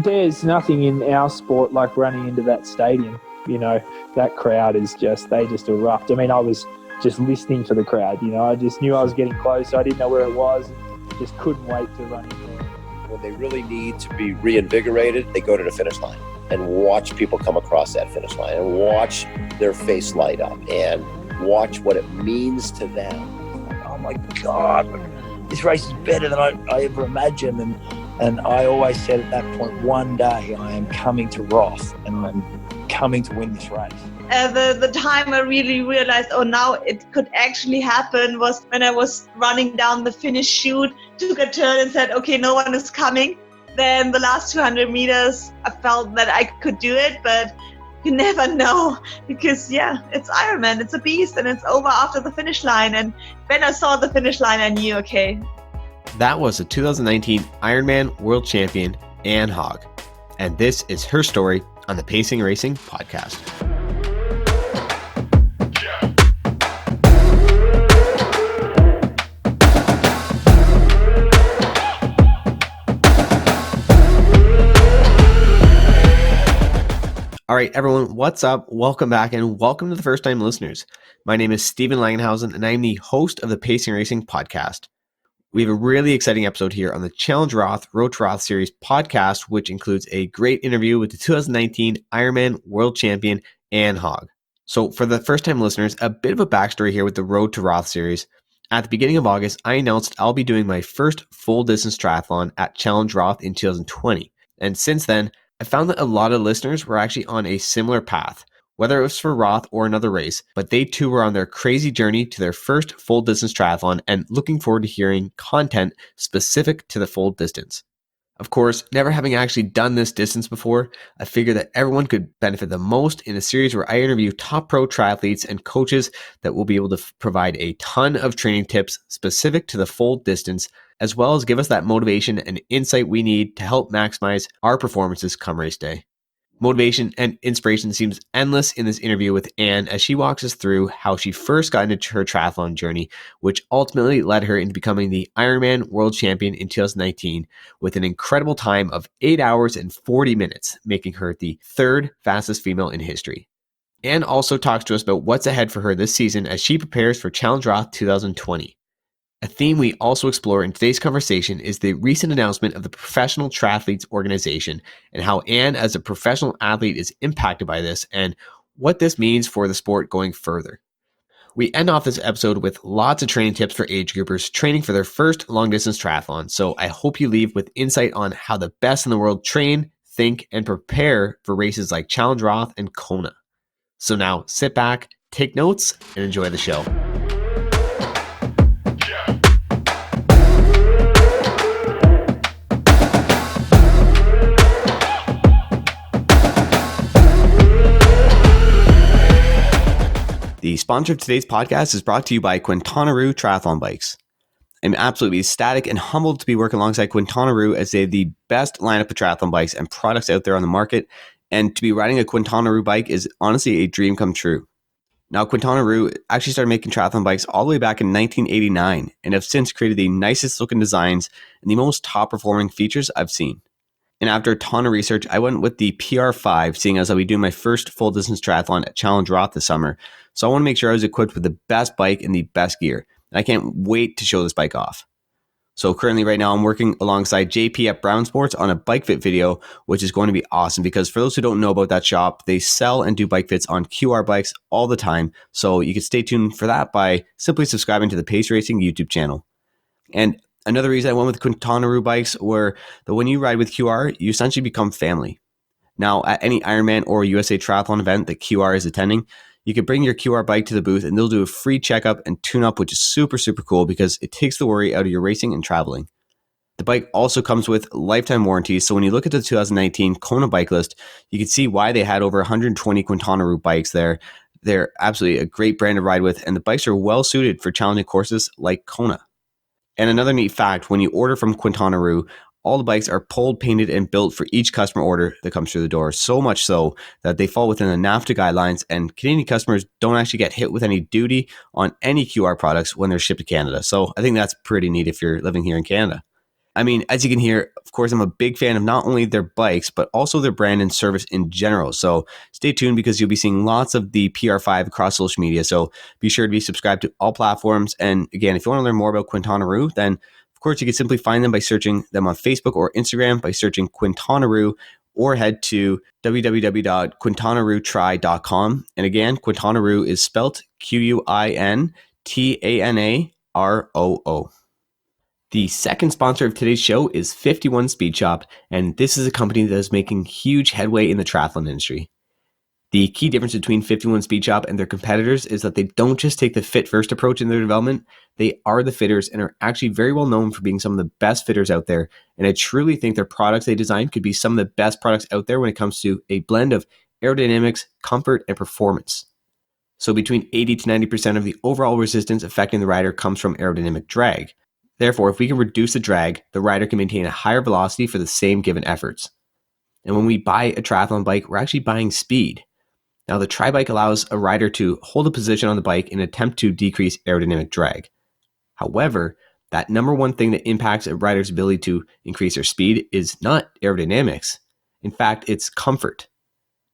There's nothing in our sport like running into that stadium. You know, that crowd is they just erupt. I mean, I was just listening for the crowd. You know, I just knew I was getting close. I didn't know where it was. Just couldn't wait to run in there. When they really need to be reinvigorated, they go to the finish line and watch people come across that finish line and watch their face light up and watch what it means to them. Oh my God, this race is better than I ever imagined. And I always said at that point, one day I am coming to Roth and I'm coming to win this race. The time I really realized, oh, now it could actually happen, was when I was running down the finish chute, took a turn and said, okay, no one is coming. Then the last 200 meters, I felt that I could do it, but you never know because, it's Ironman, it's a beast, and it's over after the finish line. And when I saw the finish line, I knew, okay. That was the 2019 Ironman World Champion, Anne Haug. And this is her story on the Pacing Racing Podcast. All right, everyone, what's up? Welcome back and welcome to the first-time listeners. My name is Steven Langenhausen and I am the host of the Pacing Racing Podcast. We have a really exciting episode here on the Challenge Roth Road to Roth Series podcast, which includes a great interview with the 2019 Ironman World Champion, Anne Haug. So for the first-time listeners, a bit of a backstory here with the Road to Roth Series. At the beginning of August, I announced I'll be doing my first full-distance triathlon at Challenge Roth in 2020. And since then, I found that a lot of listeners were actually on a similar path, whether it was for Roth or another race, but they too were on their crazy journey to their first full distance triathlon and looking forward to hearing content specific to the full distance. Of course, never having actually done this distance before, I figured that everyone could benefit the most in a series where I interview top pro triathletes and coaches that will be able to provide a ton of training tips specific to the full distance, as well as give us that motivation and insight we need to help maximize our performances come race day. Motivation and inspiration seems endless in this interview with Anne as she walks us through how she first got into her triathlon journey, which ultimately led her into becoming the Ironman World Champion in 2019 with an incredible time of 8 hours and 40 minutes, making her the third fastest female in history. Anne also talks to us about what's ahead for her this season as she prepares for Challenge Roth 2020. A theme we also explore in today's conversation is the recent announcement of the Professional Triathletes Organization and how Anne as a professional athlete is impacted by this and what this means for the sport going further. We end off this episode with lots of training tips for age groupers training for their first long-distance triathlon, so I hope you leave with insight on how the best in the world train, think, and prepare for races like Challenge Roth and Kona. So now sit back, take notes, and enjoy the show. The sponsor of today's podcast is brought to you by Quintana Roo Triathlon Bikes. I'm absolutely ecstatic and humbled to be working alongside Quintana Roo as they have the best lineup of triathlon bikes and products out there on the market, and to be riding a Quintana Roo bike is honestly a dream come true. Now, Quintana Roo actually started making triathlon bikes all the way back in 1989 and have since created the nicest looking designs and the most top performing features I've seen. And after a ton of research, I went with the PR5, seeing as I'll be doing my first full distance triathlon at Challenge Roth this summer. So I want to make sure I was equipped with the best bike and the best gear. And I can't wait to show this bike off. So currently right now I'm working alongside JP at Brown Sports on a bike fit video, which is going to be awesome because for those who don't know about that shop, they sell and do bike fits on QR bikes all the time. So you can stay tuned for that by simply subscribing to the Pace Racing YouTube channel. And another reason I went with Quintana Roo bikes were that when you ride with QR, you essentially become family. Now, at any Ironman or USA Triathlon event that QR is attending, you can bring your QR bike to the booth and they'll do a free checkup and tune-up, which is super, super cool because it takes the worry out of your racing and traveling. The bike also comes with lifetime warranties, so when you look at the 2019 Kona bike list, you can see why they had over 120 Quintana Roo bikes there. They're absolutely a great brand to ride with, and the bikes are well suited for challenging courses like Kona. And another neat fact, when you order from Quintana Roo, all the bikes are pulled, painted, and built for each customer order that comes through the door. So much so that they fall within the NAFTA guidelines, and Canadian customers don't actually get hit with any duty on any QR products when they're shipped to Canada. So I think that's pretty neat if you're living here in Canada. I mean, as you can hear, of course, I'm a big fan of not only their bikes, but also their brand and service in general. So stay tuned because you'll be seeing lots of the PR5 across social media. So be sure to be subscribed to all platforms. And again, if you want to learn more about Quintana Roo, then of course you can simply find them by searching them on Facebook or Instagram by searching Quintana Roo, or head to www.quintanaroo.com. And again, Quintana Roo is spelt Quintanaroo. The second sponsor of today's show is 51 Speed Shop, and this is a company that is making huge headway in the triathlon industry. The key difference between 51 Speed Shop and their competitors is that they don't just take the fit first approach in their development, they are the fitters and are actually very well known for being some of the best fitters out there. And I truly think their products they design could be some of the best products out there when it comes to a blend of aerodynamics, comfort, and performance. So between 80 to 90% of the overall resistance affecting the rider comes from aerodynamic drag. Therefore, if we can reduce the drag, the rider can maintain a higher velocity for the same given efforts. And when we buy a triathlon bike, we're actually buying speed. Now, the tri-bike allows a rider to hold a position on the bike in an attempt to decrease aerodynamic drag. However, that number one thing that impacts a rider's ability to increase their speed is not aerodynamics. In fact, it's comfort.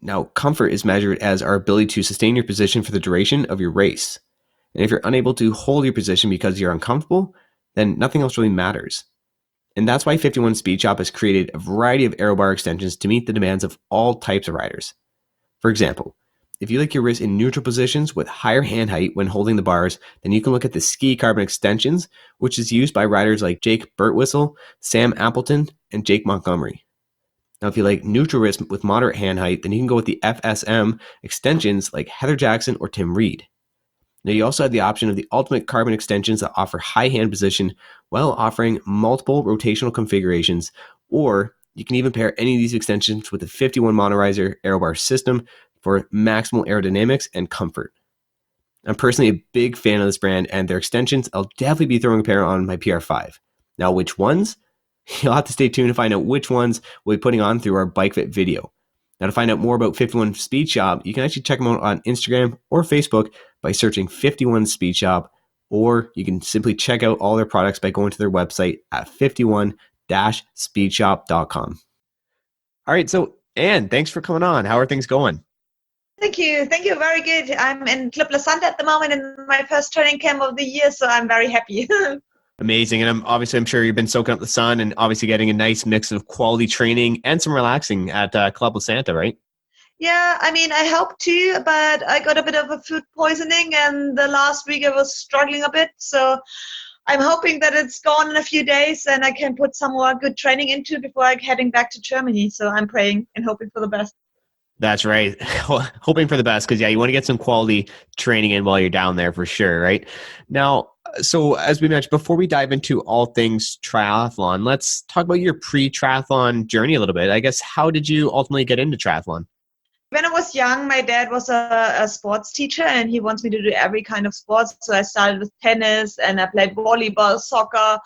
Now, comfort is measured as our ability to sustain your position for the duration of your race. And if you're unable to hold your position because you're uncomfortable, then nothing else really matters. And that's why 51 Speed Shop has created a variety of aero bar extensions to meet the demands of all types of riders. For example, if you like your wrist in neutral positions with higher hand height when holding the bars, then you can look at the Ski Carbon Extensions, which is used by riders like Jake Birtwistle, Sam Appleton, and Jake Montgomery. Now, if you like neutral wrist with moderate hand height, then you can go with the FSM extensions like Heather Jackson or Tim Reed. Now, you also have the option of the Ultimate Carbon Extensions that offer high hand position while offering multiple rotational configurations, or you can even pair any of these extensions with the 51 Motorizer Aero Bar system for maximal aerodynamics and comfort. I'm personally a big fan of this brand and their extensions. I'll definitely be throwing a pair on my PR5. Now, which ones? You'll have to stay tuned to find out which ones we'll be putting on through our Bike Fit video. Now, to find out more about 51 Speed Shop, you can actually check them out on Instagram or Facebook by searching 51 Speed Shop, or you can simply check out all their products by going to their website at 51-speedshop.com. All right, so Anne, thanks for coming on. How are things going? Thank you. Very good. I'm in Club La Santa at the moment in my first training camp of the year, so I'm very happy. Amazing. And I'm sure you've been soaking up the sun and obviously getting a nice mix of quality training and some relaxing at Club La Santa, right? Yeah, I mean, I hope to, but I got a bit of a food poisoning and the last week I was struggling a bit. So I'm hoping that it's gone in a few days and I can put some more good training into before I'm heading back to Germany. So I'm praying and hoping for the best. That's right. Hoping for the best because, you want to get some quality training in while you're down there for sure, right? Now, so as we mentioned, before we dive into all things triathlon, let's talk about your pre-triathlon journey a little bit. I guess, how did you ultimately get into triathlon? When I was young, my dad was a sports teacher and he wants me to do every kind of sports. So I started with tennis and I played volleyball, soccer,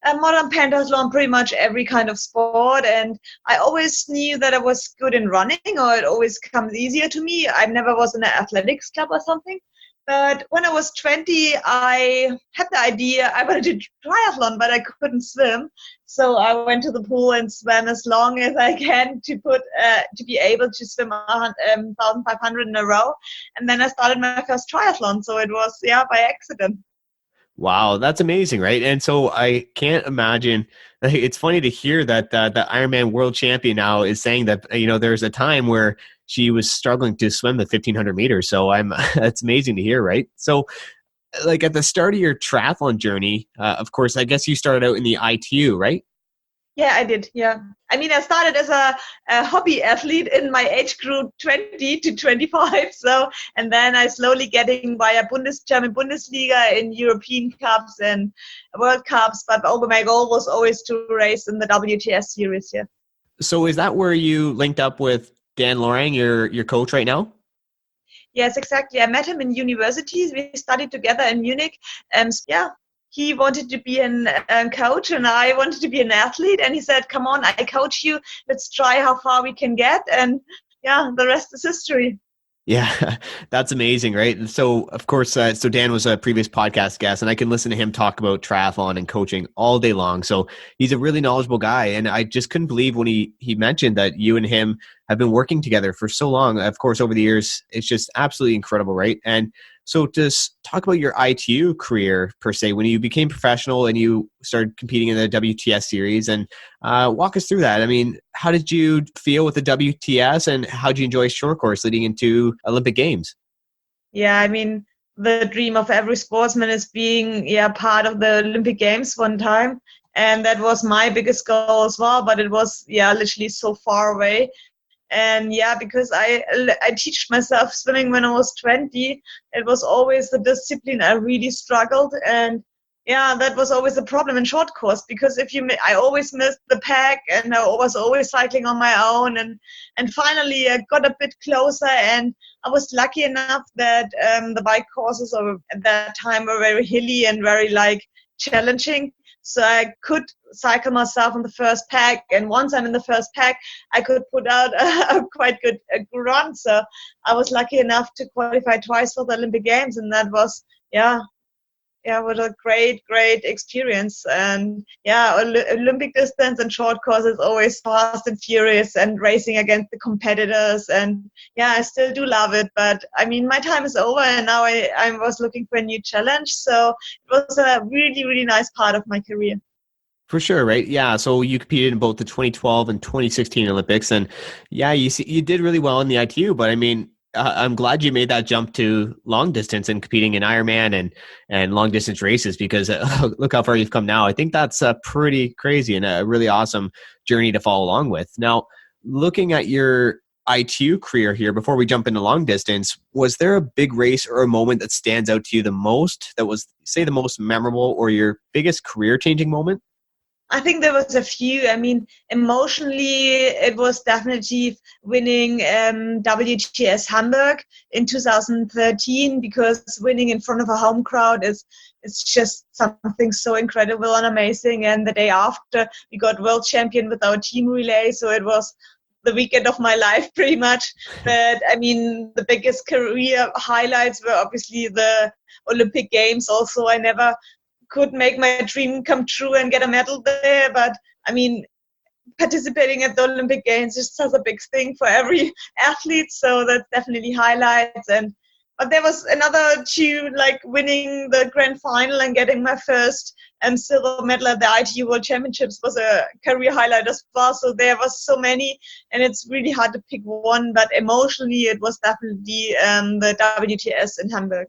modern pentathlon, pretty much every kind of sport. And I always knew that I was good in running, or it always comes easier to me. I never was in an athletics club or something. But when I was 20, I had the idea I wanted to do triathlon, but I couldn't swim. So I went to the pool and swam as long as I can to be able to swim 1,500 in a row. And then I started my first triathlon. So it was, by accident. Wow, that's amazing, right? And so I can't imagine. It's funny to hear that the Ironman world champion now is saying that there's a time where she was struggling to swim the 1,500 meters. So that's amazing to hear, right? So, like at the start of your triathlon journey, of course, I guess you started out in the ITU, right? Yeah, I did. Yeah. I mean, I started as a hobby athlete in my age group 20 to 25. So, and then I slowly getting via German Bundesliga in European Cups and World Cups. But my goal was always to race in the WTS series. Yeah. So is that where you linked up with Dan Lorang, your coach right now? Yes, exactly. I met him in university. We studied together in Munich. He wanted to be a coach and I wanted to be an athlete. And he said, come on, I coach you. Let's try how far we can get. And the rest is history. Yeah, that's amazing, right? So, of course, so Dan was a previous podcast guest, and I can listen to him talk about triathlon and coaching all day long. So he's a really knowledgeable guy, and I just couldn't believe when he mentioned that you and him have been working together for so long. Of course, over the years, it's just absolutely incredible, right? And so, just talk about your ITU career per se, when you became professional and you started competing in the WTS series, and walk us through that. I mean, how did you feel with the WTS, and how did you enjoy short course leading into Olympic Games? Yeah, I mean, the dream of every sportsman is being part of the Olympic Games one time. And that was my biggest goal as well, but it was literally so far away. And because I teach myself swimming when I was 20, it was always the discipline I really struggled. And that was always a problem in short course, because I always missed the pack, and I was always cycling on my own. And finally I got a bit closer, and I was lucky enough that the bike courses at that time were very hilly and very challenging. So I could cycle myself in the first pack, and once I'm in the first pack, I could put out a quite good run. So I was lucky enough to qualify twice for the Olympic Games, and that was what a great experience. And Olympic distance and short course is always fast and furious and racing against the competitors. And I still do love it, but I mean, my time is over, and now I was looking for a new challenge. So it was a really, really nice part of my career. For sure, right? Yeah. So you competed in both the 2012 and 2016 Olympics, and you did really well in the ITU. But I mean, I'm glad you made that jump to long distance and competing in Ironman and long distance races, because look how far you've come now. I think that's pretty crazy and a really awesome journey to follow along with. Now, looking at your ITU career here, before we jump into long distance, was there a big race or a moment that stands out to you the most, that was, say, the most memorable or your biggest career changing moment? I think there was a few. I mean, emotionally, it was definitely winning WTS Hamburg in 2013, because winning in front of a home crowd it's just something so incredible and amazing. And the day after, we got world champion with our team relay, so it was the weekend of my life pretty much. But I mean, the biggest career highlights were obviously the Olympic Games. Also, I never could make my dream come true and get a medal there, but I mean, participating at the Olympic Games is such a big thing for every athlete, so that's definitely highlights. But there was another two, like winning the grand final and getting my first silver medal at the ITU World Championships was a career highlight as well. So there was so many, and it's really hard to pick one, but emotionally it was definitely the WTS in Hamburg.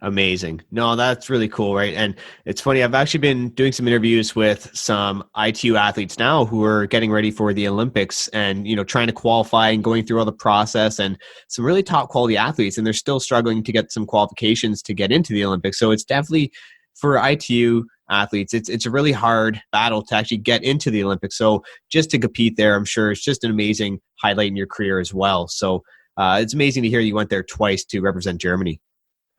Amazing. No, that's really cool, right? And it's funny, I've actually been doing some interviews with some ITU athletes now who are getting ready for the Olympics and, trying to qualify and going through all the process, and some really top quality athletes, and they're still struggling to get some qualifications to get into the Olympics. So it's definitely, for ITU athletes, it's a really hard battle to actually get into the Olympics. So just to compete there, I'm sure it's just an amazing highlight in your career as well. So it's amazing to hear you went there twice to represent Germany.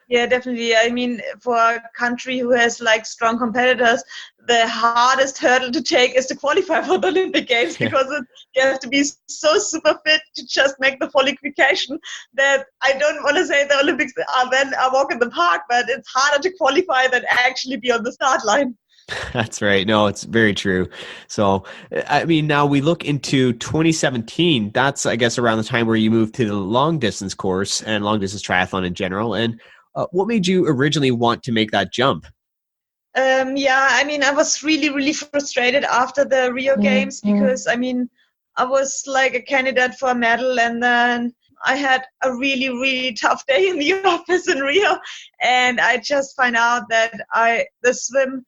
Yeah, definitely. I mean, for a country who has strong competitors, the hardest hurdle to take is to qualify for the Olympic Games, because you have to be so super fit to just make the qualification, that I don't want to say the Olympics are then a walk in the park, but it's harder to qualify than actually be on the start line. That's right. No, it's very true. So, I mean, now we look into 2017. That's, I guess, around the time where you moved to the long distance course and long distance triathlon in general. And what made you originally want to make that jump? I mean, I was really, really frustrated after the Rio Games, because, I mean, I was like a candidate for a medal, and then I had a really, really tough day in the office in Rio, and I just find out that the swim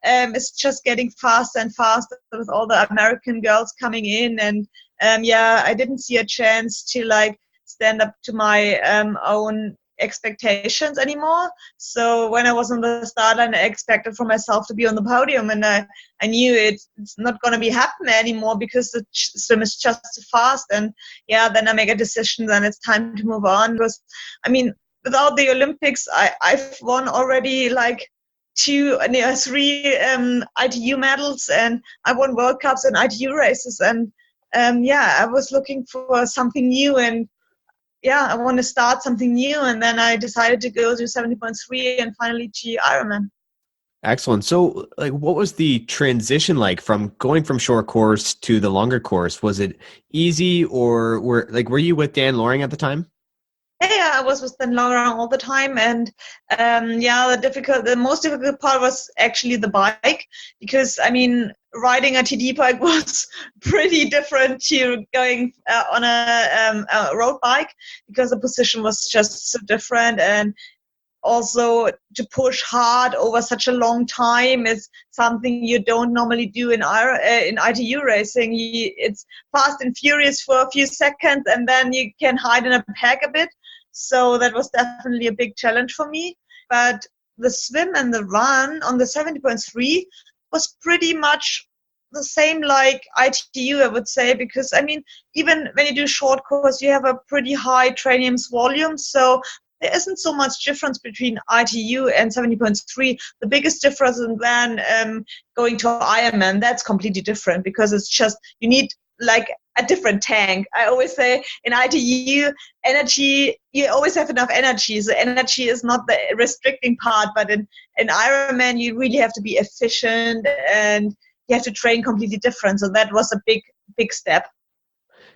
is just getting faster and faster with all the American girls coming in, and I didn't see a chance to stand up to my own expectations anymore. So when I was on the start line, I expected for myself to be on the podium, and I knew it's not going to be happening anymore, because the swim is just too fast. And then I make a decision, then it's time to move on. Because I mean, without the Olympics, I've won already 3 ITU medals, and I won World Cups and ITU races, and I was looking for something new. And I want to start something new. And then I decided to go to 70.3 and finally to Ironman. Excellent. So, like, what was the transition like from going from short course to the longer course? Was it easy, or were you with Dan Loring at the time? Yeah, I was with Dan Loring all the time, and the most difficult part was actually the bike, because I mean, riding a TD bike was pretty different to going on a road bike, because the position was just so different, and also to push hard over such a long time is something you don't normally do in ITU racing. It's fast and furious for a few seconds, and then you can hide in a pack a bit. So that was definitely a big challenge for me. But the swim and the run on the 70.3 was pretty much the same like ITU, I would say, because I mean, even when you do short course, you have a pretty high training volume. So there isn't so much difference between ITU and 70.3. The biggest difference is then going to Ironman. That's completely different, because it's just, you need like a different tank. I always say in ITU, energy, you always have enough energy. So energy is not the restricting part, but in Ironman, you really have to be efficient and you have to train completely different. So that was a big step.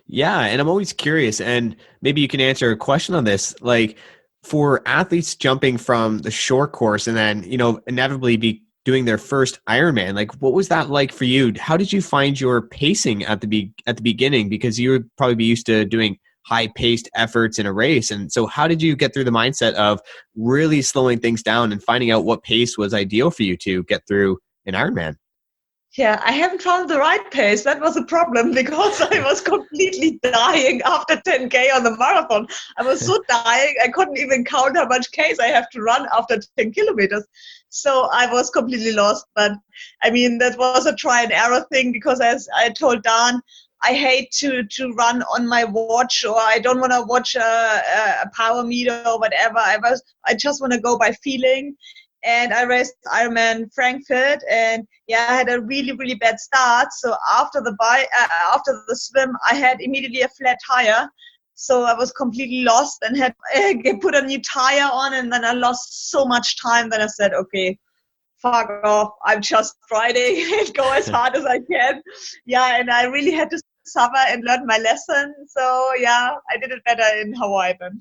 Yeah. And I'm always curious, and maybe you can answer a question on this. Like, for athletes jumping from the short course and then, inevitably be doing their first Ironman, like, what was that like for you? How did you find your pacing at the beginning? Because you would probably be used to doing high-paced efforts in a race. And so how did you get through the mindset of really slowing things down and finding out what pace was ideal for you to get through an Ironman? Yeah, I haven't found the right pace. That was a problem, because I was completely dying after 10K on the marathon. I was so dying, I couldn't even count how much Ks I have to run after 10 kilometers. So I was completely lost. But I mean, that was a try and error thing, because as I told Dan, I hate to run on my watch, or I don't want to watch a power meter or whatever. I just want to go by feeling. And I raced Ironman Frankfurt, and I had a really, really bad start. So after the swim, I had immediately a flat tire. So I was completely lost and had put a new tire on, and then I lost so much time that I said, okay, fuck off. I'm just riding and go as hard as I can. Yeah, and I really had to suffer and learn my lesson. So I did it better in Hawaii then.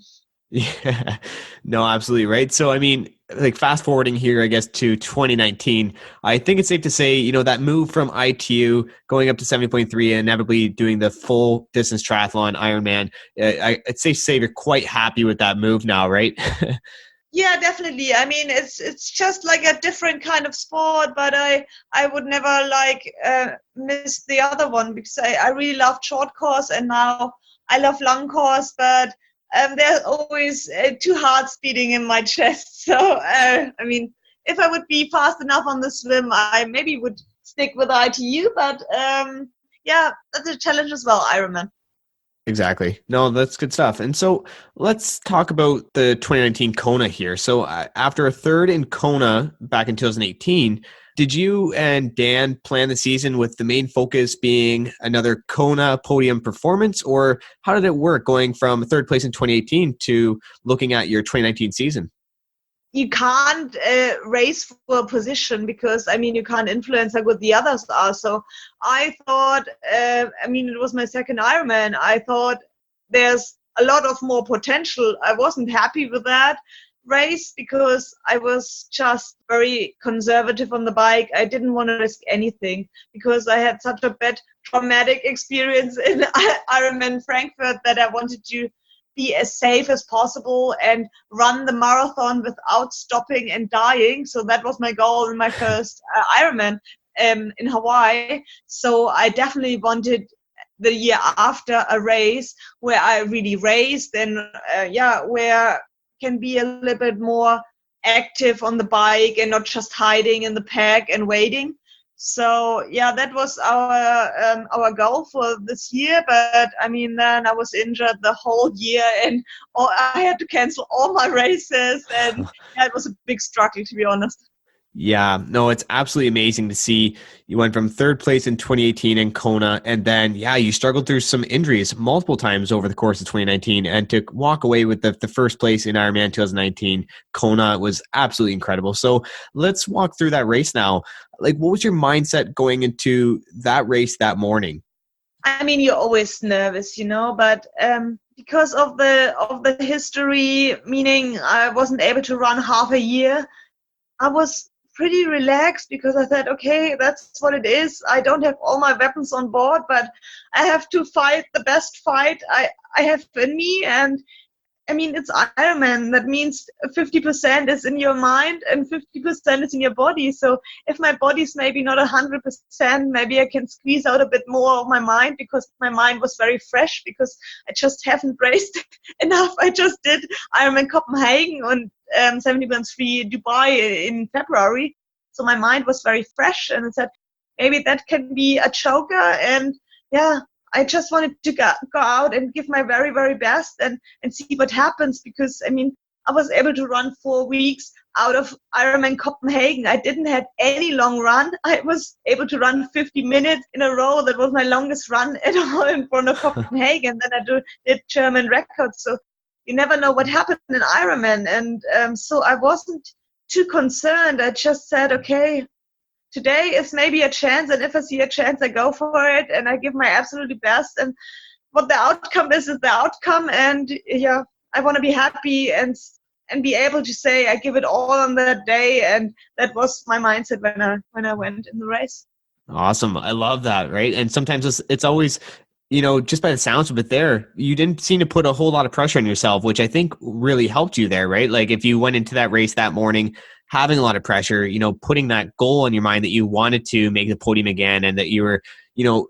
Yeah, no, absolutely right. So, I mean, like, fast forwarding here, I guess, to 2019, I think it's safe to say, that move from ITU going up to 70.3 and inevitably doing the full distance triathlon Ironman, I'd say you're quite happy with that move now, right? Yeah, definitely. I mean, it's just like a different kind of sport, but I would never miss the other one, because I really loved short course, and now I love long course, but there's always two hearts beating in my chest. So, I mean, if I would be fast enough on the swim, I maybe would stick with ITU, but that's a challenge as well, Ironman. Exactly. No, that's good stuff. And so let's talk about the 2019 Kona here. So after a third in Kona back in 2018, did you and Dan plan the season with the main focus being another Kona podium performance, or how did it work going from third place in 2018 to looking at your 2019 season? You can't race for a position, because I mean, you can't influence how good the others are. So I thought, it was my second Ironman. I thought there's a lot of more potential. I wasn't happy with that race, because I was just very conservative on the bike. I didn't want to risk anything, because I had such a bad traumatic experience in Ironman Frankfurt that I wanted to be as safe as possible and run the marathon without stopping and dying. So that was my goal in my first Ironman in Hawaii. So I definitely wanted the year after a race where I really raced, and where can be a little bit more active on the bike and not just hiding in the pack and waiting. So that was our goal for this year. But I mean, then I was injured the whole year, and I had to cancel all my races, and it was a big struggle, to be honest. Yeah, no, it's absolutely amazing to see. You went from third place in 2018 in Kona, and then, yeah, you struggled through some injuries multiple times over the course of 2019, and to walk away with the first place in Ironman 2019, Kona, was absolutely incredible. So let's walk through that race now. Like, what was your mindset going into that race that morning? I mean, you're always nervous, but because of the history, meaning I wasn't able to run half a year, I was pretty relaxed because I said, okay, that's what it is. I don't have all my weapons on board, but I have to fight the best fight I have in me. And I mean, it's Ironman. That means 50% is in your mind and 50% is in your body. So if my body's maybe not 100%, maybe I can squeeze out a bit more of my mind, because my mind was very fresh, because I just haven't raced enough. I just did Ironman Copenhagen and 70.3 Dubai in February. So my mind was very fresh, and I said, maybe that can be a choker. And yeah, I just wanted to go out and give my very, very best and see what happens, because, I mean, I was able to run 4 weeks out of Ironman Copenhagen. I didn't have any long run. I was able to run 50 minutes in a row. That was my longest run at all in front of Copenhagen. Then I did German records. So you never know what happened in Ironman. And so I wasn't too concerned. I just said, okay, today is maybe a chance, and if I see a chance, I go for it, and I give my absolutely best. And what the outcome is the outcome. And yeah, I want to be happy and be able to say I give it all on that day. And that was my mindset when I went in the race. Awesome. I love that, right? And sometimes it's always, just by the sounds of it there, you didn't seem to put a whole lot of pressure on yourself, which I think really helped you there, right? Like if you went into that race that morning having a lot of pressure, putting that goal in your mind that you wanted to make the podium again, and that you were,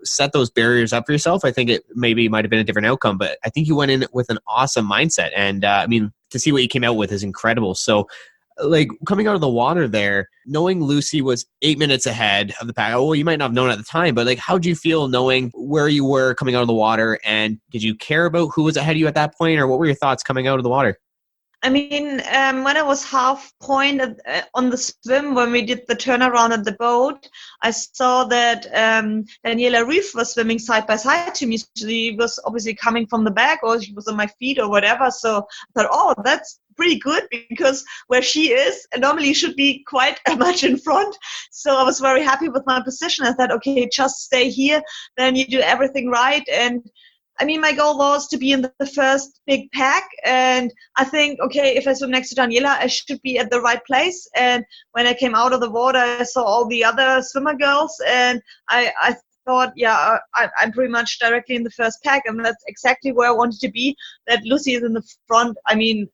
set those barriers up for yourself, I think it maybe might have been a different outcome. But I think you went in with an awesome mindset. And I mean, to see what you came out with is incredible. So like coming out of the water there, knowing Lucy was 8 minutes ahead of the pack. Well, you might not have known at the time, but like, how did you feel knowing where you were coming out of the water? And did you care about who was ahead of you at that point, or what were your thoughts coming out of the water? I mean, when I was half point on the swim, when we did the turnaround at the boat, I saw that Daniela Rief was swimming side by side to me. She was obviously coming from the back, or she was on my feet or whatever. So I thought, oh, that's pretty good, because where she is, normally should be quite much in front. So I was very happy with my position. I thought, okay, just stay here, then you do everything right. And I mean, my goal was to be in the first big pack, and I think, okay, if I swim next to Daniela, I should be at the right place. And when I came out of the water, I saw all the other swimmer girls, and I thought, yeah, I'm pretty much directly in the first pack, and that's exactly where I wanted to be. That Lucy is in the front. I mean,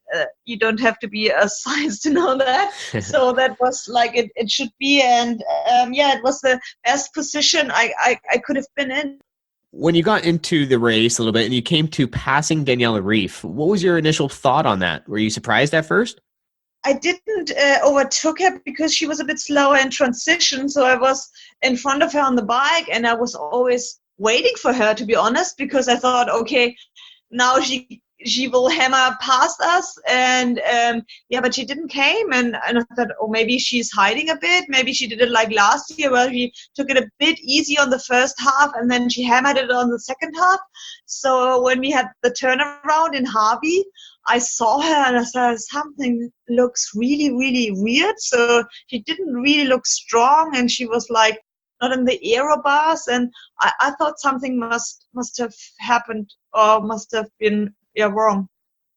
you don't have to be a science to know that. So that was like it should be, and yeah, it was the best position I could have been in. When you got into the race a little bit and you came to passing Daniela Rief, what was your initial thought on that? Were you surprised at first? I didn't overtook her because she was a bit slower in transition. So I was in front of her on the bike, and I was always waiting for her, to be honest, because I thought, okay, now she will hammer past us. And yeah, but she didn't came, and I thought, oh, maybe she's hiding a bit. Maybe she did it like last year, where she took it a bit easy on the first half, and then she hammered it on the second half. So when we had the turnaround in Harvey, I saw her and I said, something looks really, really weird. So she didn't really look strong, and she was like not in the aero bars. And I thought something must have happened, or must have been wrong.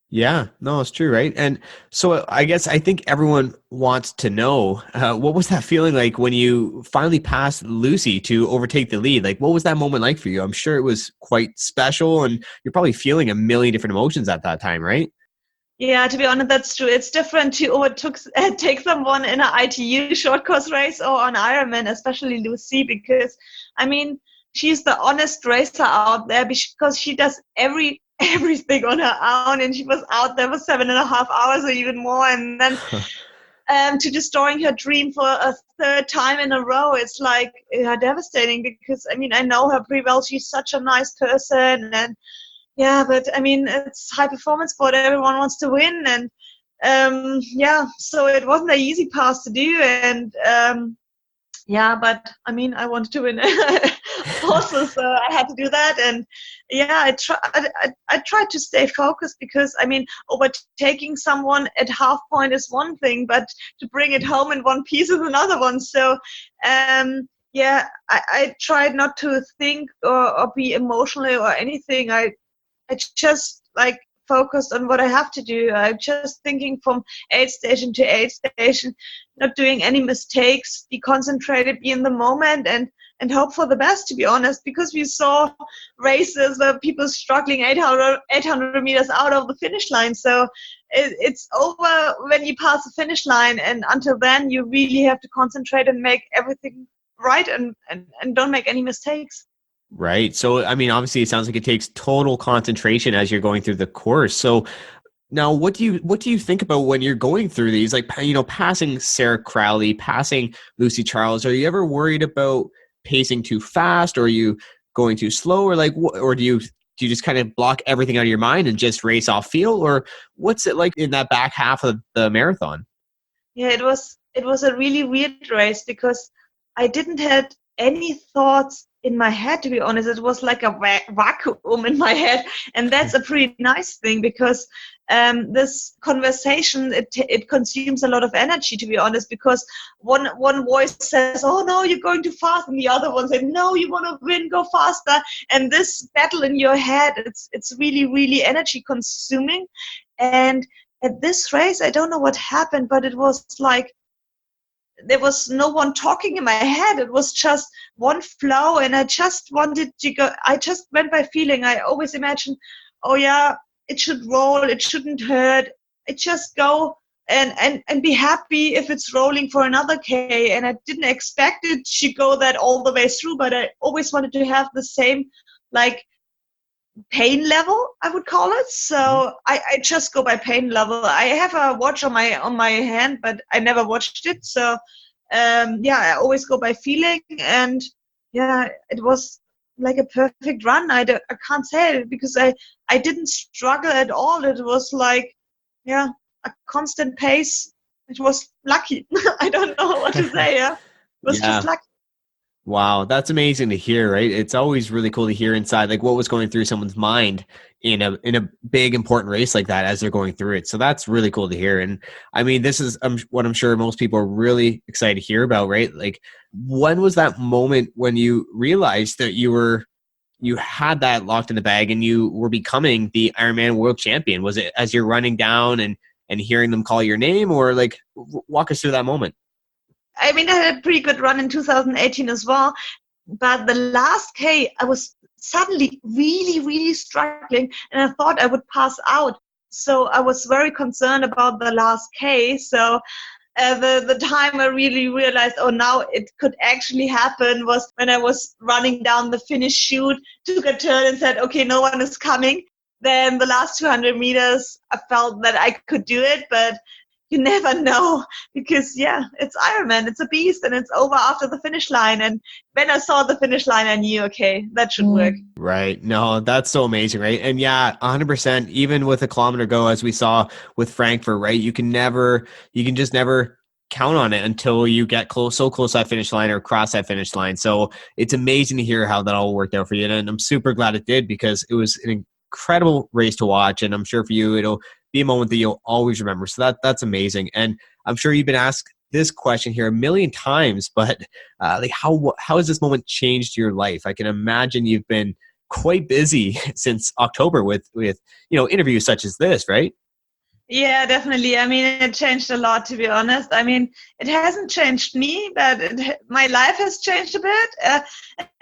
Yeah, no, it's true, right? And so I think everyone wants to know, what was that feeling like when you finally passed Lucy to overtake the lead? Like, what was that moment like for you? I'm sure it was quite special, and you're probably feeling a million different emotions at that time, right? Yeah, to be honest, that's true. It's different to take someone in an ITU short course race or on Ironman, especially Lucy, because, I mean, she's the honest racer out there, because she does everything on her own, and she was out there for 7.5 hours or even more. And then to destroying her dream for a third time in a row, it's like devastating, because, I mean, I know her pretty well. She's such a nice person, and yeah, but I mean, it's high performance sport. Everyone wants to win, and so it wasn't an easy pass to do. And but I mean, I wanted to win also, so I had to do that. And I tried to stay focused, because I mean, overtaking someone at half point is one thing, but to bring it home in one piece is another one. So I tried not to think or be emotional or anything. I just like focused on what I have to do. I'm just thinking from aid station to aid station, not doing any mistakes, be concentrated, be in the moment, and hope for the best, to be honest, because we saw races where people struggling 800 meters out of the finish line. So it's over when you pass the finish line, and until then you really have to concentrate and make everything right and don't make any mistakes. Right. So, I mean, obviously it sounds like it takes total concentration as you're going through the course. So now what do you think about when you're going through these, like, you know, passing Sarah Crowley, passing Lucy Charles? Are you ever worried about pacing too fast, or are you going too slow, or like, or do you just kind of block everything out of your mind and just race off feel, or what's it like in that back half of the marathon? Yeah, it was a really weird race, because I didn't have any thoughts in my head, to be honest. It was like a vacuum in my head, and that's a pretty nice thing, because this conversation, it consumes a lot of energy, to be honest, because one voice says, oh no, you're going too fast, and the other one says, no, you want to win, go faster. And this battle in your head, it's really, really energy consuming. And at this race, I don't know what happened, but it was like there was no one talking in my head. It was just one flow, and I just wanted to go. I just went by feeling. I always imagine, oh yeah, it should roll, it shouldn't hurt. It just go and be happy if it's rolling for another K. And I didn't expect it to go that all the way through, but I always wanted to have the same, like, pain level, I would call it. So I just go by pain level. I have a watch on my hand, but I never watched it. So I always go by feeling. And it was like a perfect run. I can't say it, because I didn't struggle at all. It was like a constant pace. It was lucky. I don't know what to say. It was just lucky. Wow, that's amazing to hear, right? It's always really cool to hear inside, like, what was going through someone's mind in a big important race like that as they're going through it. So that's really cool to hear. And I mean, this is what I'm sure most people are really excited to hear about, right? Like, when was that moment when you realized that you had that locked in the bag and you were becoming the Ironman world champion? Was it as you're running down and hearing them call your name, or like, walk us through that moment? I mean, I had a pretty good run in 2018 as well, but the last K, I was suddenly really, really struggling, and I thought I would pass out. So I was very concerned about the last K. So the time I really realized, oh, now it could actually happen, was when I was running down the finish chute, took a turn and said, okay, no one is coming. Then the last 200 meters, I felt that I could do it, but you never know, because it's Ironman, it's a beast, and it's over after the finish line. And when I saw the finish line, I knew, okay, that should work. Right. No, that's so amazing, right? And 100%, even with a kilometer go, as we saw with Frankfurt, right? You can just never count on it until you get so close to that finish line or cross that finish line. So it's amazing to hear how that all worked out for you. And I'm super glad it did, because it was an incredible race to watch. And I'm sure for you, it'll be a moment that you'll always remember. So that's amazing. And I'm sure you've been asked this question here a million times, but like, how has this moment changed your life? I can imagine you've been quite busy since October with interviews such as this, right? Yeah, definitely. I mean, it changed a lot, to be honest. I mean, it hasn't changed me, but my life has changed a bit.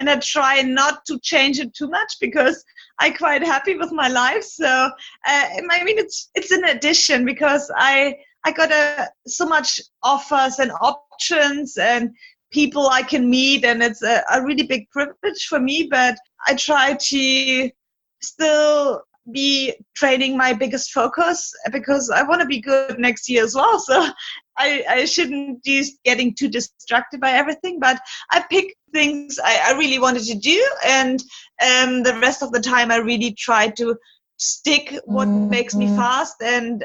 And I try not to change it too much, because I'm quite happy with my life. So, I mean, it's an addition, because I got so much offers and options and people I can meet. And it's a really big privilege for me, but I try to still be training my biggest focus, because I want to be good next year as well. So I shouldn't be getting too distracted by everything, but I pick things I really wanted to do, and the rest of the time I really try to stick what makes me fast, and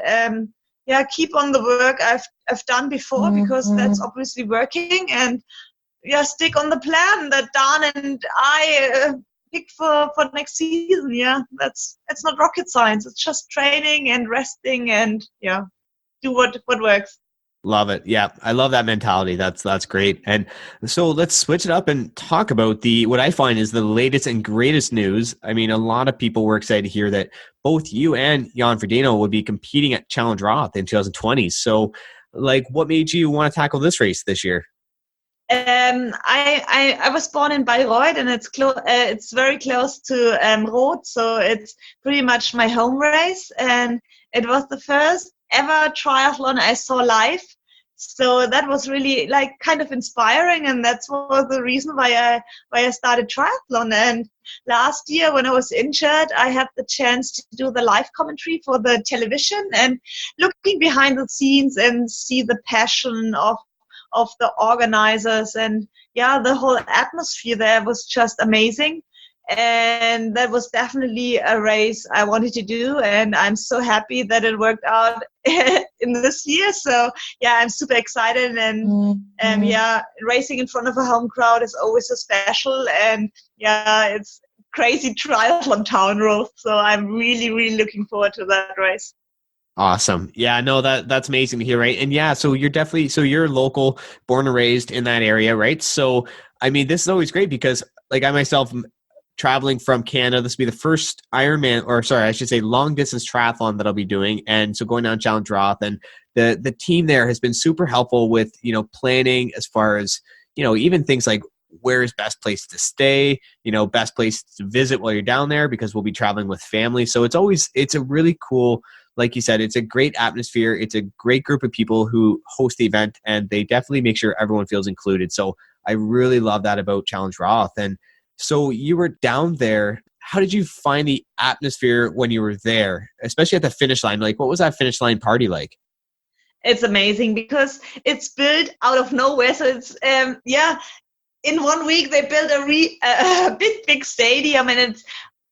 keep on the work I've done before, because that's obviously working, and stick on the plan that Dan and I picked for next season. It's not rocket science. It's just training and resting and do what works. Love it. Yeah, I love that mentality. That's great. And so let's switch it up and talk about what I find is the latest and greatest news. I mean, a lot of people were excited to hear that both you and Jan Frodeno would be competing at Challenge Roth in 2020. So, what made you want to tackle this race this year? I was born in Bayreuth, and it's very close to Roth, so it's pretty much my home race, and it was the first ever triathlon I saw live. So that was really kind of inspiring, and that's was the reason why I started triathlon. And last year when I was injured, I had the chance to do the live commentary for the television, and looking behind the scenes and see the passion of the organizers, and the whole atmosphere there was just amazing. And that was definitely a race I wanted to do, and I'm so happy that it worked out in this year. So I'm super excited, and racing in front of a home crowd is always so special, and it's crazy triathlon town, Roth. So I'm really, really looking forward to that race. Awesome. Yeah, no, that's amazing to hear, right? And so you're local, born and raised in that area, right? So, I mean, this is always great because I myself, traveling from Canada, this will be the first Ironman, or sorry, I should say long distance triathlon that I'll be doing. And so going down Challenge Roth, and the team there has been super helpful with, planning as far as, even things like where is best place to stay, best place to visit while you're down there, because we'll be traveling with family. So it's a really cool, like you said, it's a great atmosphere. It's a great group of people who host the event, and they definitely make sure everyone feels included. So I really love that about Challenge Roth. And so you were down there. How did you find the atmosphere when you were there, especially at the finish line? What was that finish line party like? It's amazing because it's built out of nowhere. So it's, in 1 week they built a big stadium, and it's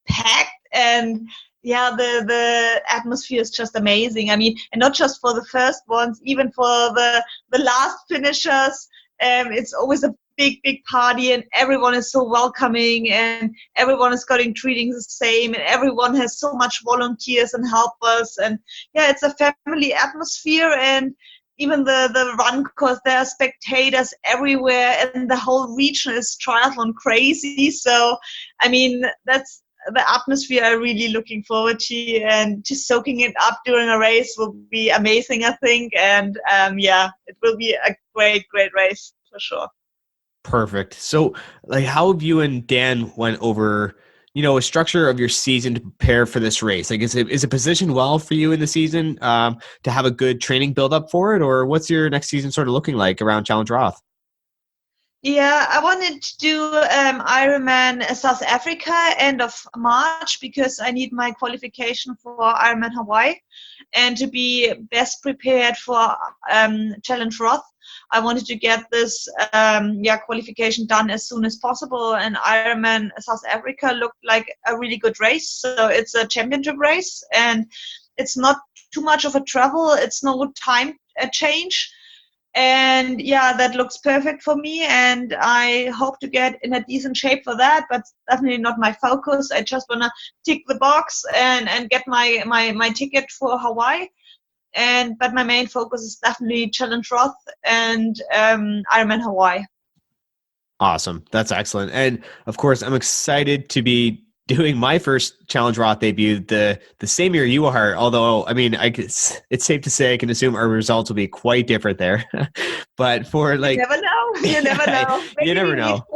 packed, and the atmosphere is just amazing. I mean, and not just for the first ones, even for the last finishers, it's always a big party, and everyone is so welcoming, and everyone is treating the same, and everyone has so much volunteers and helpers, and it's a family atmosphere. And even the run course, there are spectators everywhere, and the whole region is triathlon crazy. So I mean, that's the atmosphere I'm really looking forward to, and just soaking it up during a race will be amazing, I think. And it will be a great race for sure. Perfect. So how have you and Dan went over, a structure of your season to prepare for this race? Is it positioned well for you in the season to have a good training build up for it? Or what's your next season sort of looking like around Challenge Roth? Yeah, I wanted to do Ironman South Africa end of March, because I need my qualification for Ironman Hawaii, and to be best prepared for Challenge Roth. I wanted to get this qualification done as soon as possible, and Ironman South Africa looked like a really good race. So it's a championship race, and it's not too much of a travel. It's no time change. And that looks perfect for me, and I hope to get in a decent shape for that, but definitely not my focus. I just want to tick the box and get my ticket for Hawaii. But my main focus is definitely Challenge Roth and Ironman Hawaii. Awesome. That's excellent. And of course, I'm excited to be doing my first Challenge Roth debut the same year you are. Although, I mean, it's safe to say I can assume our results will be quite different there. But for you never know. You never know. You never know.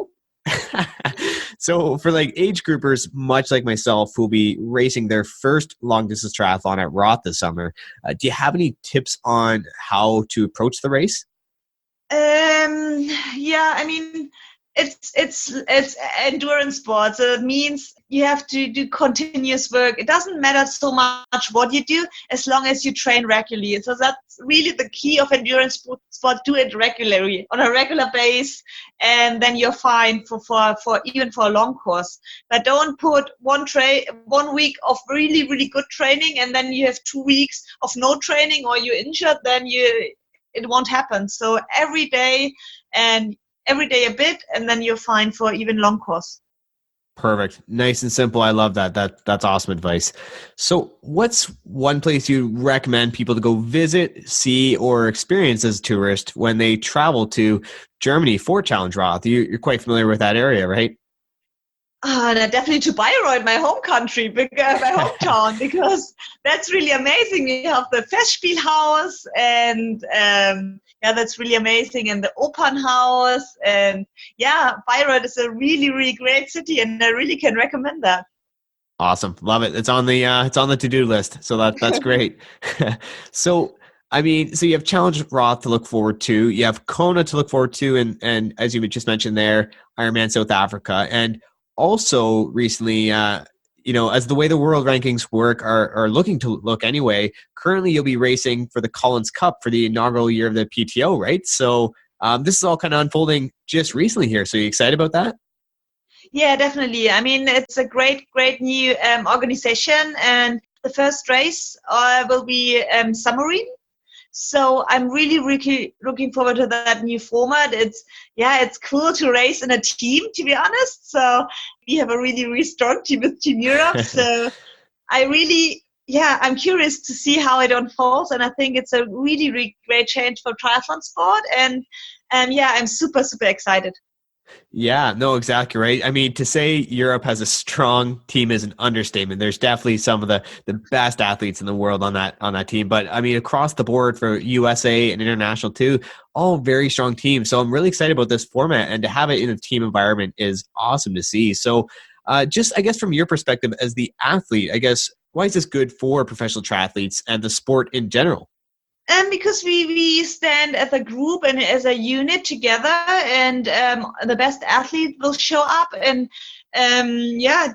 So for age groupers, much like myself, who'll be racing their first long distance triathlon at Roth this summer, do you have any tips on how to approach the race? I mean, It's endurance sport, so it means you have to do continuous work. It doesn't matter so much what you do as long as you train regularly. So that's really the key of endurance sport. Do it regularly on a regular base, and then you're fine for even for a long course. But don't put 1 week of really, really good training and then you have 2 weeks of no training or you're injured, then it won't happen. So every day a bit, and then you're fine for even long course. Perfect. Nice and simple. I love that. That's awesome advice. So what's one place you recommend people to go visit, see, or experience as a tourist when they travel to Germany for Challenge Roth? You're quite familiar with that area, right? Definitely to Bayreuth, my home country, my hometown, because that's really amazing. We have the Festspielhaus, and that's really amazing, and the Opernhaus, and Bayreuth is a really, really great city, and I really can recommend that. Awesome, love it. It's on the to-do list, so that's great. So you have Challenge Roth to look forward to, you have Kona to look forward to, and as you just mentioned there, Ironman South Africa, and also recently, as the way the world rankings work are looking to look anyway, currently you'll be racing for the Collins Cup for the inaugural year of the PTO, right? So this is all kind of unfolding just recently here. So you excited about that? Yeah, definitely. I mean, it's a great new organization, and the first race will be submarine. So I'm really, really looking forward to that new format. It's cool to race in a team, to be honest. So we have a really, really strong team with Team Europe. So I'm curious to see how it unfolds. And I think it's a really, really great change for triathlon sport. And I'm super, super excited. Yeah, no, exactly right. I mean, to say Europe has a strong team is an understatement. There's definitely some of the best athletes in the world on that team. But I mean, across the board for USA and international too, all very strong teams. So I'm really excited about this format, and to have it in a team environment is awesome to see. So just, I guess, from your perspective as the athlete, I guess, why is this good for professional triathletes and the sport in general? Because we stand as a group and as a unit together, and the best athlete will show up and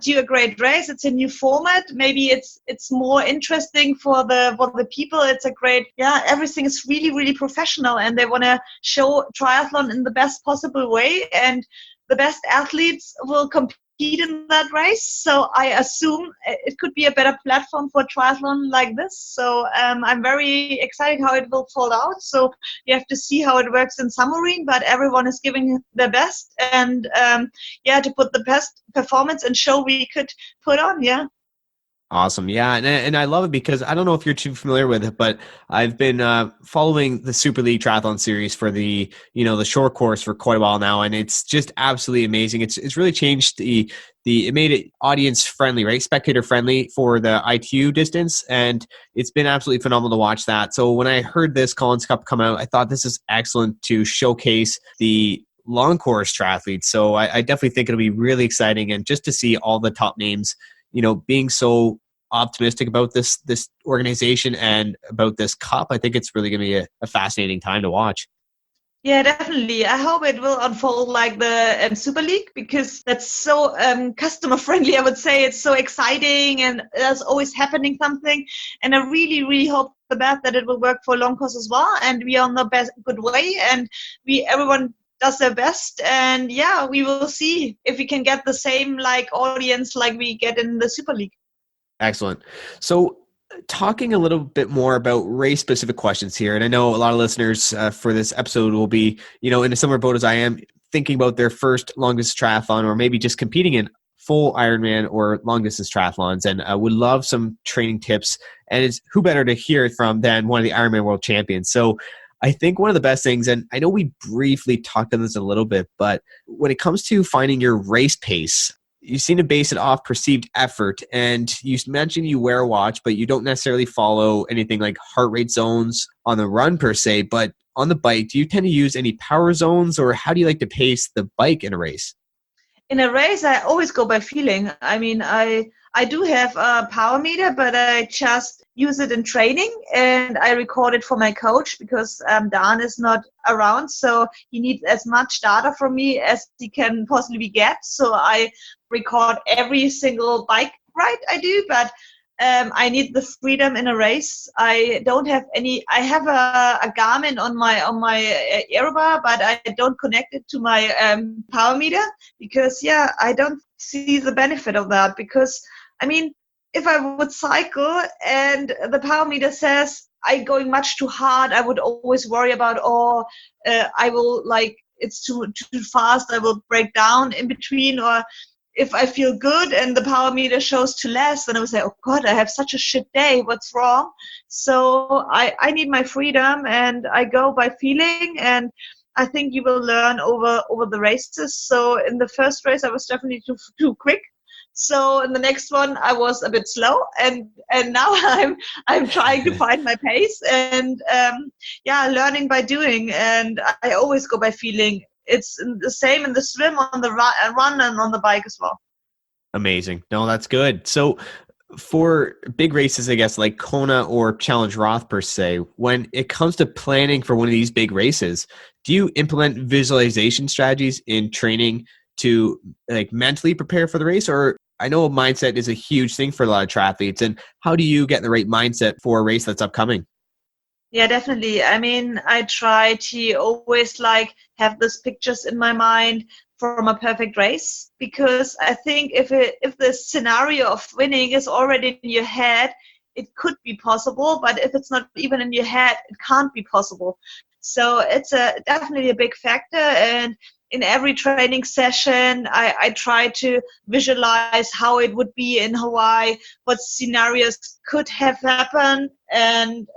do a great race. It's a new format. Maybe it's more interesting for the people. It's a great everything is really, really professional, and they want to show triathlon in the best possible way, and the best athletes will compete in that race. So I assume it could be a better platform for triathlon like this. So I'm very excited how it will fall out. So you have to see how it works in submarine, but everyone is giving their best, and to put the best performance and show we could put on. Awesome. Yeah. And I love it because I don't know if you're too familiar with it, but I've been following the Super League Triathlon Series for the short course for quite a while now. And it's just absolutely amazing. It's really changed it made it audience friendly, right? Spectator friendly for the ITU distance. And it's been absolutely phenomenal to watch that. So when I heard this Collins Cup come out, I thought this is excellent to showcase the long course triathletes. So I definitely think it'll be really exciting. And just to see all the top names being so optimistic about this organization and about this cup, I think it's really going to be a fascinating time to watch. Yeah, definitely. I hope it will unfold like the Super League, because that's so customer friendly, I would say. It's so exciting, and there's always happening something. And I really, really hope for that it will work for long course as well. And we are on the good way, and everyone does their best, and we will see if we can get the same audience like we get in the Super League. Excellent. So talking a little bit more about race specific questions here, and I know a lot of listeners for this episode will be in a similar boat as I am, thinking about their first long distance triathlon, or maybe just competing in full Ironman or long distance triathlons, and I would love some training tips, and it's who better to hear it from than one of the Ironman world champions. So I think one of the best things, and I know we briefly talked on this a little bit, but when it comes to finding your race pace, you seem to base it off perceived effort. And you mentioned you wear a watch, but you don't necessarily follow anything like heart rate zones on the run per se. But on the bike, do you tend to use any power zones, or how do you like to pace the bike in a race? In a race, I always go by feeling. I mean, I I do have a power meter, but I just use it in training, and I record it for my coach because Dan is not around, so he needs as much data from me as he can possibly get. So I record every single bike ride I do, but I need the freedom in a race. I don't have any. I have a Garmin on my Aerobar, but I don't connect it to my power meter because I don't see the benefit of that. Because I mean, if I would cycle and the power meter says I'm going much too hard, I would always worry about I will it's too fast. I will break down in between, or if I feel good and the power meter shows to less, then I would say, oh God, I have such a shit day. What's wrong? So I need my freedom, and I go by feeling, and I think you will learn over the races. So in the first race, I was definitely too quick. So in the next one, I was a bit slow, and now I'm trying to find my pace, and learning by doing. And I always go by feeling. It's the same in the swim, on the run, and on the bike as well. Amazing. No, that's good. So for big races, I guess, like Kona or Challenge Roth per se, when it comes to planning for one of these big races, do you implement visualization strategies in training to mentally prepare for the race? Or I know mindset is a huge thing for a lot of triathletes. And how do you get in the right mindset for a race that's upcoming? Yeah, definitely. I mean, I try to always have these pictures in my mind from a perfect race, because I think if the scenario of winning is already in your head, it could be possible. But if it's not even in your head, it can't be possible. So it's definitely a big factor. And in every training session, I try to visualize how it would be in Hawaii, what scenarios could have happened. And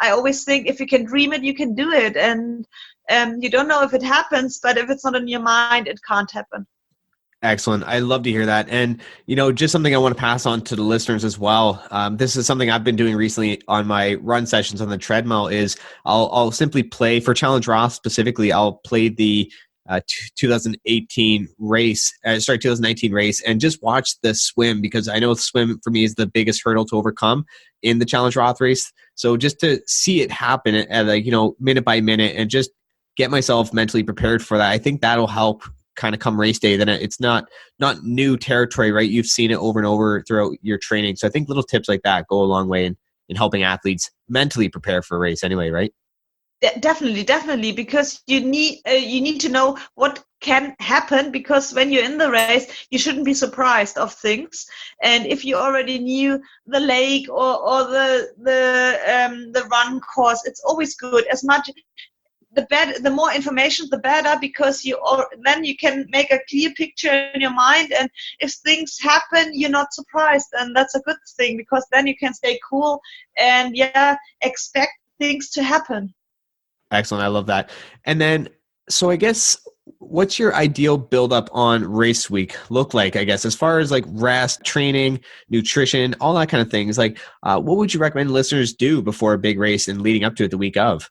I always think if you can dream it, you can do it. And you don't know if it happens, but if it's not in your mind, it can't happen. Excellent. I love to hear that. And, just something I want to pass on to the listeners as well. This is something I've been doing recently on my run sessions on the treadmill is I'll simply play for Challenge Roth specifically. I'll play the 2019 race and just watch the swim, because I know the swim for me is the biggest hurdle to overcome in the Challenge Roth race. So just to see it happen at minute by minute and just get myself mentally prepared for that, I think that'll help kind of come race day. Then it's not new territory, right? You've seen it over and over throughout your training. So I think little tips like that go a long way in helping athletes mentally prepare for a race anyway, right? Definitely, because you need to know what can happen, because when you're in the race, you shouldn't be surprised of things. And if you already knew the lake or the run course, it's always good. As much the more information, the better, because then you can make a clear picture in your mind. And if things happen, you're not surprised, and that's a good thing, because then you can stay cool and expect things to happen. Excellent. I love that. And then, so I guess, what's your ideal buildup on race week look like, I guess, as far as rest, training, nutrition, all that kind of things? What would you recommend listeners do before a big race and leading up to it the week of?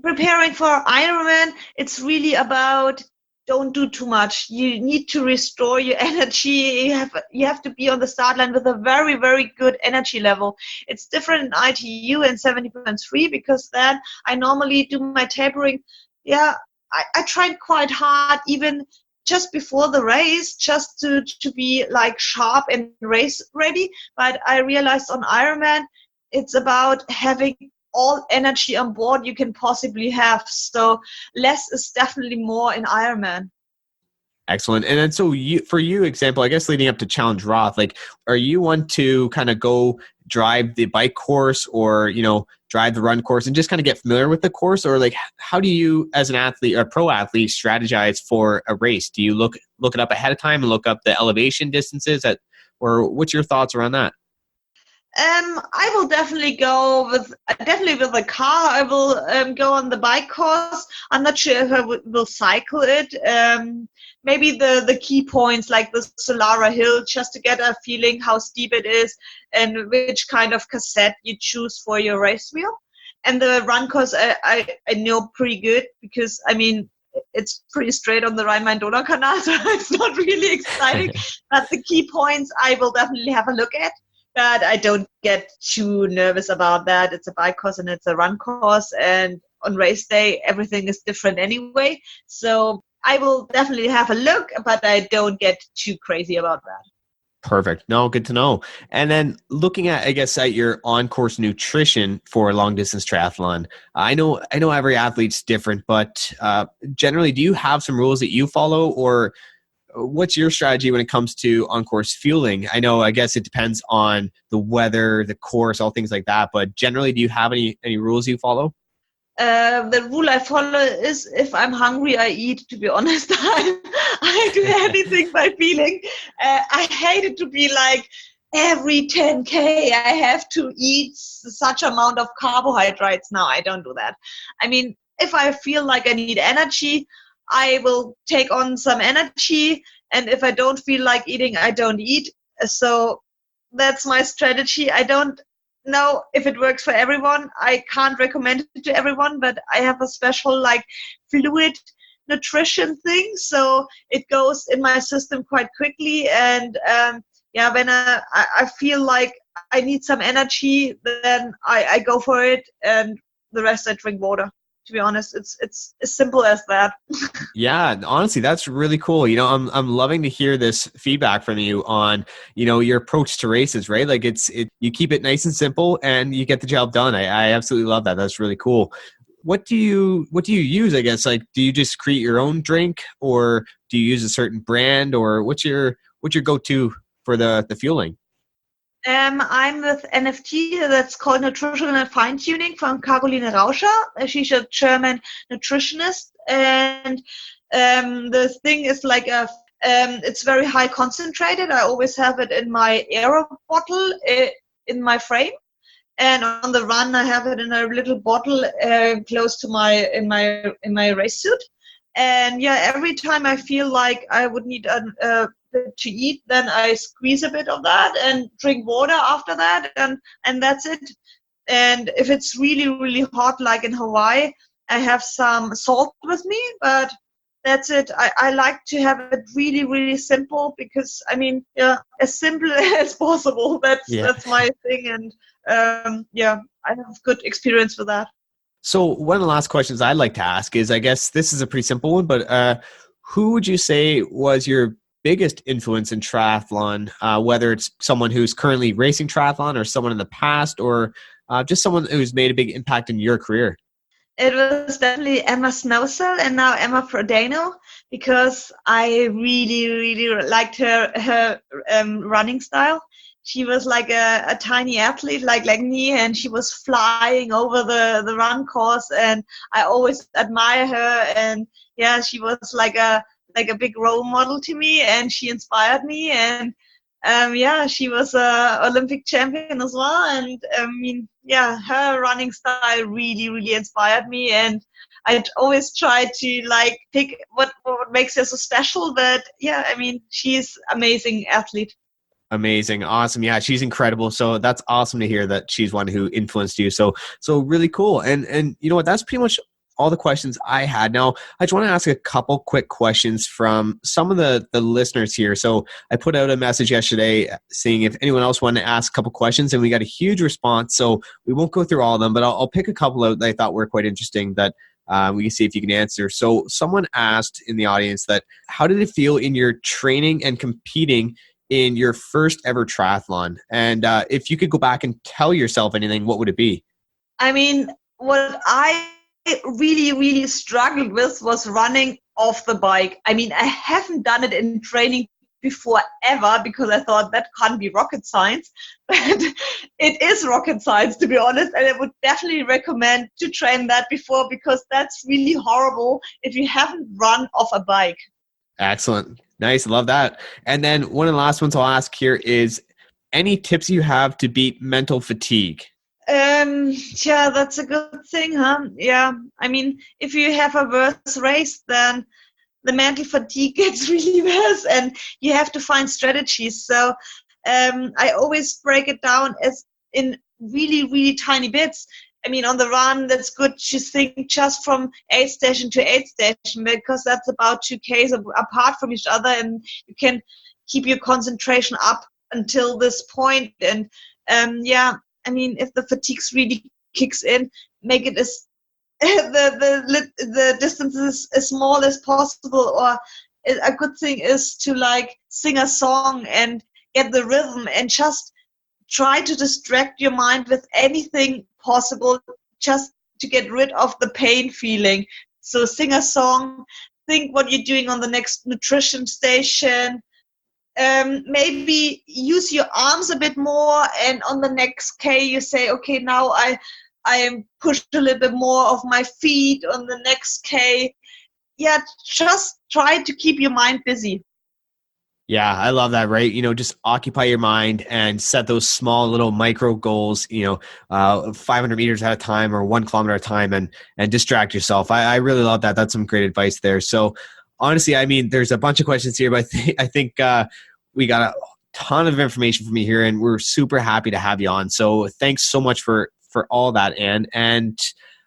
Preparing for Ironman, it's really about don't do too much. You need to restore your energy. You have to be on the start line with a very, very good energy level. It's different in ITU and 70.3, because then I normally do my tapering. Yeah, I tried quite hard even just before the race, just to be sharp and race ready. But I realized on Ironman, it's about having all energy on board you can possibly have. So less is definitely more in Ironman. Excellent. And then for you, example, I guess leading up to Challenge Roth, are you one to kind of go drive the bike course or, drive the run course and just kind of get familiar with the course? Or how do you, as an athlete or pro athlete, strategize for a race? Do you look it up ahead of time and look up the elevation distances or what's your thoughts around that? I will definitely go with the car. I will go on the bike course. I'm not sure if I will cycle it. Maybe the key points like the Solara Hill, just to get a feeling how steep it is and which kind of cassette you choose for your race wheel. And the run course I know pretty good, because I mean it's pretty straight on the Rhein-Main-Donau-Canal, so it's not really exciting. But the key points I will definitely have a look at. But I don't get too nervous about that. It's a bike course and it's a run course, and on race day everything is different anyway. So I will definitely have a look, but I don't get too crazy about that. Perfect. No, good to know. And then looking at, I guess, at your on-course nutrition for a long-distance triathlon, I know every athlete's different, but generally, do you have some rules that you follow, or what's your strategy when it comes to on-course fueling? I know, I guess it depends on the weather, the course, all things like that. But generally, do you have any rules you follow? The rule I follow is if I'm hungry, I eat, to be honest. I do anything by feeling. I hate it to be like every 10K I have to eat such amount of carbohydrates. No, I don't do that. I mean, if I feel like I need energy, I will take on some energy. And if I don't feel like eating, I don't eat. So that's my strategy. I don't know if it works for everyone. I can't recommend it to everyone, but I have a special like fluid nutrition thing, so it goes in my system quite quickly. And when I feel like I need some energy, then I go for it, and the rest I drink water. To be honest, it's as simple as that. Yeah, honestly, that's really cool. I'm loving to hear this feedback from you on, your approach to races, right? Like you keep it nice and simple and you get the job done. I absolutely love that. That's really cool. What do you use, I guess? Like, do you just create your own drink, or do you use a certain brand, or what's your go-to for the fueling? I'm with NFT, that's called Nutritional Fine-Tuning, from Caroline Rauscher. She's a German nutritionist, and the thing is like it's very high concentrated. I always have it in my aero bottle in my frame, and on the run I have it in a little bottle close to in my race suit. And yeah, every time I feel like I would need a bit to eat, then I squeeze a bit of that and drink water after that, and that's it. And if it's really, really hot, like in Hawaii, I have some salt with me, but that's it. I like to have it really, really simple, because I mean, yeah, as simple as possible. That's my thing, and I have good experience with that. So one of the last questions I'd like to ask is, I guess this is a pretty simple one, but who would you say was your biggest influence in triathlon, whether it's someone who's currently racing triathlon, or someone in the past, or just someone who's made a big impact in your career? It was definitely Emma Snowsell and now Emma Frodeno, because I really, really liked her running style. She was like a tiny athlete like me, and she was flying over the run course, and I always admire her. And yeah, she was like a big role model to me, and she inspired me. And she was a Olympic champion as well. And I mean, yeah, her running style really, really inspired me. And I'd always try to like pick what makes her so special. But yeah, I mean, she's amazing athlete. Amazing. Awesome. Yeah, she's incredible. So that's awesome to hear that she's one who influenced you. So really cool. And you know what, that's pretty much all the questions I had. Now, I just want to ask a couple quick questions from some of the listeners here. So I put out a message yesterday seeing if anyone else wanted to ask a couple questions, and we got a huge response. So we won't go through all of them, but I'll pick a couple out that I thought were quite interesting that we can see if you can answer. So someone asked in the audience that, how did it feel in your training and competing in your first ever triathlon? And if you could go back and tell yourself anything, what would it be? I mean, what I really, really struggled with was running off the bike. I mean, I haven't done it in training before ever, because I thought that can't be rocket science, but it is rocket science, to be honest. And I would definitely recommend to train that before, because that's really horrible if you haven't run off a bike. Excellent. Nice. Love that. And then one of the last ones I'll ask here is, any tips you have to beat mental fatigue? Yeah, that's a good thing, huh? Yeah. I mean, if you have a worse race, then the mental fatigue gets really worse, and you have to find strategies. So I always break it down as in really, really tiny bits. I mean, on the run, that's good to think just from aid station to aid station, because that's about 2Ks apart from each other, and you can keep your concentration up until this point. And I mean, if the fatigues really kicks in, make it as the distances as small as possible. Or a good thing is to like sing a song and get the rhythm, and just try to distract your mind with anything possible, just to get rid of the pain feeling. So sing a song, think what you're doing on the next nutrition station, maybe use your arms a bit more, and on the next K you say, okay, now I am pushed a little bit more of my feet on the next K. Yeah, just try to keep your mind busy. Yeah, I love that, right? Just occupy your mind and set those small little micro goals, 500 meters at a time or 1 kilometer at a time, and distract yourself. I really love that. That's some great advice there. So honestly, I mean, there's a bunch of questions here, but I think we got a ton of information from you here, and we're super happy to have you on. So thanks so much for all that, Anne. And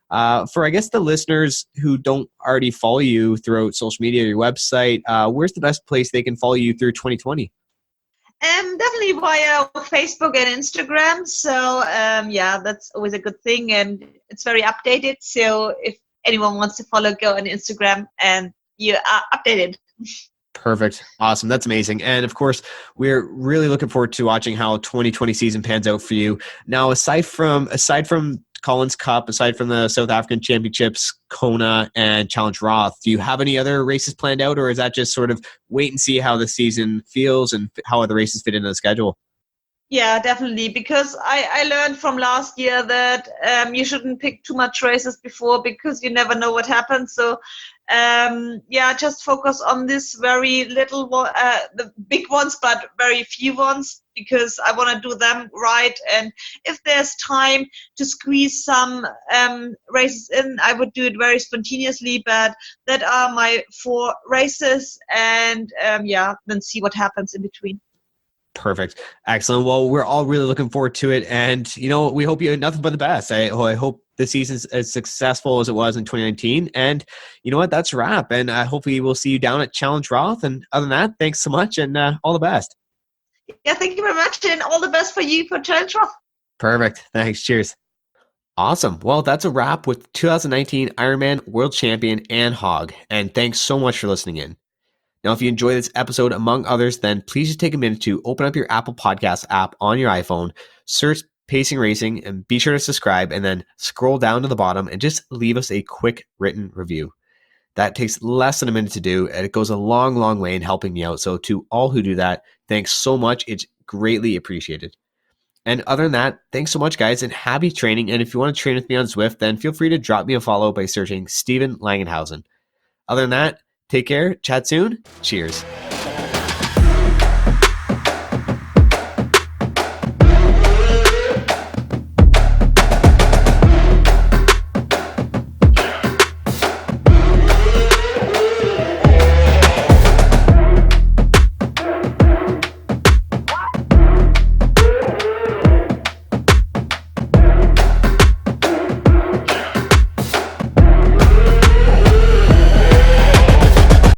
for, I guess, the listeners who don't already follow you throughout social media or your website, where's the best place they can follow you through 2020? Definitely via Facebook and Instagram. So that's always a good thing, and it's very updated. So if anyone wants to follow, go on Instagram and you are updated. Perfect. Awesome. That's amazing. And of course, we're really looking forward to watching how 2020 season pans out for you. Now, aside from Collins Cup, aside from the South African Championships, Kona, and Challenge Roth, do you have any other races planned out, or is that just sort of wait and see how the season feels and how other races fit into the schedule? Yeah, definitely. Because I learned from last year that you shouldn't pick too much races before, because you never know what happens. So just focus on this very little the big ones, but very few ones, because I want to do them right. And if there's time to squeeze some races in, I would do it very spontaneously. But that are my 4 races, and then see what happens in between. Perfect. Excellent. Well, we're all really looking forward to it. And, we hope you have nothing but the best. I hope the season's as successful as it was in 2019. And you know what? That's a wrap. And hopefully we'll see you down at Challenge Roth. And other than that, thanks so much, and all the best. Yeah, thank you very much. And all the best for you for Challenge Roth. Perfect. Thanks. Cheers. Awesome. Well, that's a wrap with 2019 Ironman World Champion Anne Haug. And thanks so much for listening in. Now, if you enjoy this episode, among others, then please just take a minute to open up your Apple Podcasts app on your iPhone, search Pacing Racing, and be sure to subscribe, and then scroll down to the bottom and just leave us a quick written review. That takes less than a minute to do, and it goes a long, long way in helping me out. So to all who do that, thanks so much. It's greatly appreciated. And other than that, thanks so much, guys, and happy training. And if you want to train with me on Zwift, then feel free to drop me a follow by searching Steven Langenhausen. Other than that, take care. Chat soon. Cheers.